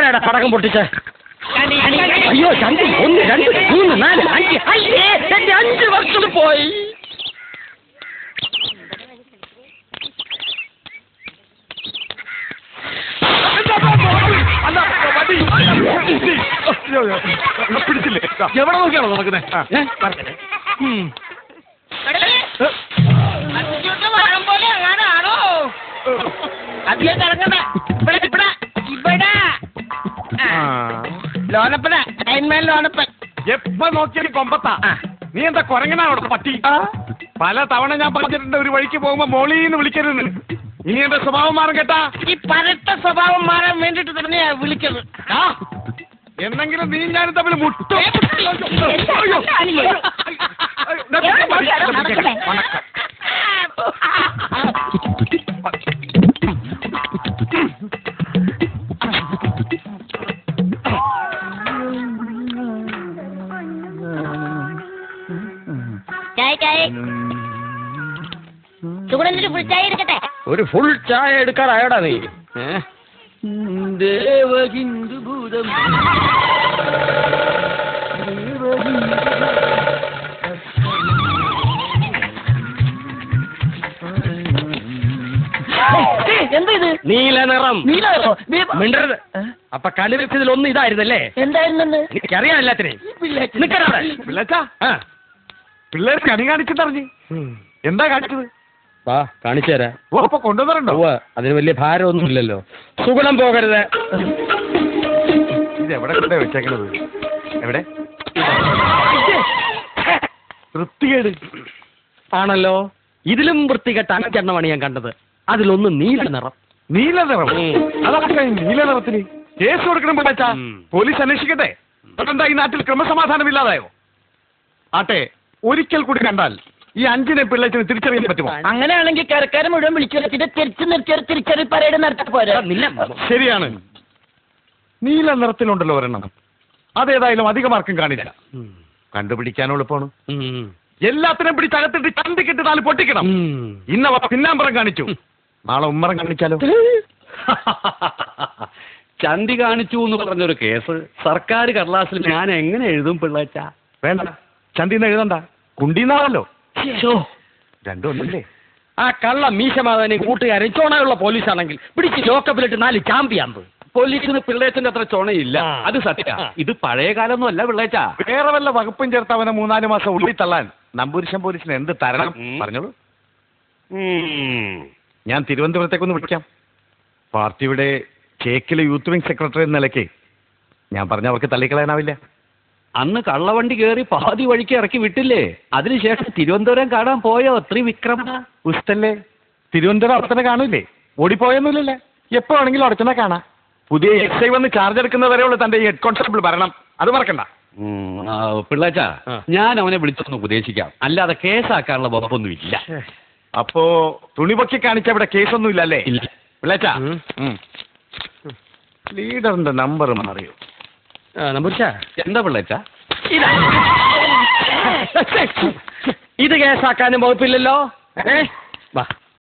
ആരാടാ പടക്കം പൊട്ടിച്ച്? അയ്യോ ചന്തി, 1 2 3 4 5 അയ്യേ എന്റെ 5 വർഷം പോയി. പിടിച്ചില്ലേ? എവിടെ നോക്കിയാണോ നടക്കുന്നത്? എപ്പ നോക്കിയാലും കൊമ്പത്താ. നീ എന്താ കൊരങ്ങനാണോ പട്ടി? പല തവണ ഞാൻ പറഞ്ഞിട്ടുണ്ട് ഒരു വഴിക്ക് പോകുമ്പോ മോളീന്ന് വിളിക്കരുത്. ഇനി എന്റെ സ്വഭാവം മാറും കേട്ടാ. ഈ പരട്ട സ്വഭാവം മാറാൻ വേണ്ടിട്ട് തന്നെയാ വിളിച്ചത്. എന്നെങ്കിലും നീ ഞാനും തമ്മിൽ മുട്ടും. ഒരു ഫുൾ ചായ എടുക്കാറായടാ നീ. ദേവഹിന്ദുഭൂതം എന്താ ഇത്? നീല നിറം. മിണ്ടരുത്. അപ്പൊ കണ്ടുവെച്ചതിൽ ഒന്ന് ഇതായിരുന്നല്ലേ? എന്തായിരുന്നെന്ന് എനിക്കറിയാം എല്ലാത്തിനെയും. പിള്ളേർ കണി കാണിച്ചെന്നറിഞ്ഞ് എന്താ കാണിച്ചത്? വാ കാണിച്ചു തരാം. അപ്പൊ കൊണ്ടുവന്നിട്ടുണ്ടോ? അതിന് വലിയ ഭാരമൊന്നുമില്ലല്ലോ. സുഗുണം പോകരുത്. ഇത് എവിടെ കൊണ്ടേ വെച്ചേക്കണത്? എവിടെ? വൃത്തികേട് ആണല്ലോ. ഇതിലും വൃത്തികെട്ട 5 എണ്ണമാണ് ഞാൻ കണ്ടത്. അതിലൊന്ന് നീല നിറം. നീല നിറം? അതൊക്കെ നീല നിറത്തിന് കേസ് കൊടുക്കണം പിള്ളേച്ചാ. പോലീസ് അന്വേഷിക്കട്ടെ. അതെന്താ ഈ നാട്ടിൽ ക്രമസമാധാനം ഇല്ലാതായോ? ആട്ടെ, ഒരിക്കൽ കൂടി കണ്ടാൽ ഈ 5 പിള്ളേച്ചിന് തിരിച്ചറിയാൻ പറ്റുമോ? അങ്ങനെയാണെങ്കിൽ കരക്കാരെ മുഴുവൻ വിളിച്ചു തിരിച്ചു നിർത്തിയ തിരിച്ചറി പരേഡ് നടത്തി പോരാ. ശരിയാണ്. നീല നിറത്തിലുണ്ടല്ലോ ഒരെണ്ണം. അതേതായാലും അധികമാർക്കും കാണില്ല. കണ്ടുപിടിക്കാനും എളുപ്പമാണ്. എല്ലാത്തിനും പിടിച്ചകത്തിട്ട് ചന്തിക്കിട്ട് 4 പൊട്ടിക്കണം. ഇന്നവ പിന്നാമ്പറം കാണിച്ചു, നാളെ ഉമ്മറം കാണിച്ചാലോ? ചന്തി കാണിച്ചു എന്ന് പറഞ്ഞൊരു കേസ് സർക്കാർ കടലാസിൽ ഞാൻ എങ്ങനെ എഴുതും പിള്ളേച്ച? വേണ്ട, ചന്തിന്ന് എഴുതണ്ട, കുണ്ടീന്നാണല്ലോ. രണ്ടും ഒന്നല്ലേ? ആ കള്ള മീശമാതാനെ കൂട്ടുകാരൻ ചോണയുള്ള പോലീസാണെങ്കിൽ പിടിച്ച് ലോക്കപ്പിലിട്ട് 4 ചാമ്പിയാമ്പ്. പോലീസിന് പിള്ളേച്ചന്റെ അത്ര ചുണയില്ല, അത് സത്യ. ഇത് പഴയ കാലമൊന്നും അല്ല പിള്ളേച്ച. വേറെ വല്ല വകുപ്പും ചേർത്ത് അവനെ 3-4 മാസം ഉള്ളിൽ തള്ളാൻ നമ്പൂരിശൻ പോലീസിന് എന്ത് തരണം പറഞ്ഞോളൂ. ഞാൻ തിരുവനന്തപുരത്തേക്കൊന്ന് വിളിക്കാം. പാർട്ടിയുടെ ചേക്കിലെ യൂത്ത് വിംഗ് സെക്രട്ടറി എന്ന നിലയ്ക്ക് ഞാൻ പറഞ്ഞ അവർക്ക് തള്ളിക്കളയാനാവില്ല. അന്ന് കള്ളവണ്ടി കയറി പാതി വഴിക്ക് ഇറക്കി വിട്ടില്ലേ? അതിനുശേഷം തിരുവനന്തപുരം കാണാൻ പോയോ ത്രിവിക്രമ? ഉസ്തല്ലേ, തിരുവനന്തപുരം അവിടെത്തന്നെ കാണൂലേ? ഓടിപ്പോയൊന്നുമില്ലല്ലേ? എപ്പോ വേണമെങ്കിലും അവിടെ തന്നെ കാണാം. പുതിയ SI വന്ന് ചാർജ് എടുക്കുന്നവരെയുള്ള തന്റെ ഈ ഹെഡ് കോൺസ്റ്റബിൾ ഭരണം അത് മറക്കണ്ട. പിള്ളേച്ച, ഞാൻ അവനെ വിളിച്ചൊന്ന് ഉപദേശിക്കാം, അല്ലാതെ കേസാക്കാനുള്ള വകുപ്പൊന്നും ഇല്ല. അപ്പോ തുണിപൊക്കി കാണിച്ച ഇവിടെ കേസൊന്നും ഇല്ലല്ലേ? പിള്ളേച്ച, ലീഡറിന്റെ നമ്പർ മാറിയോ? എന്താ പിള്ളേച്ച? ഇത് കേസാക്കാനും വകുപ്പില്ലല്ലോ. വാ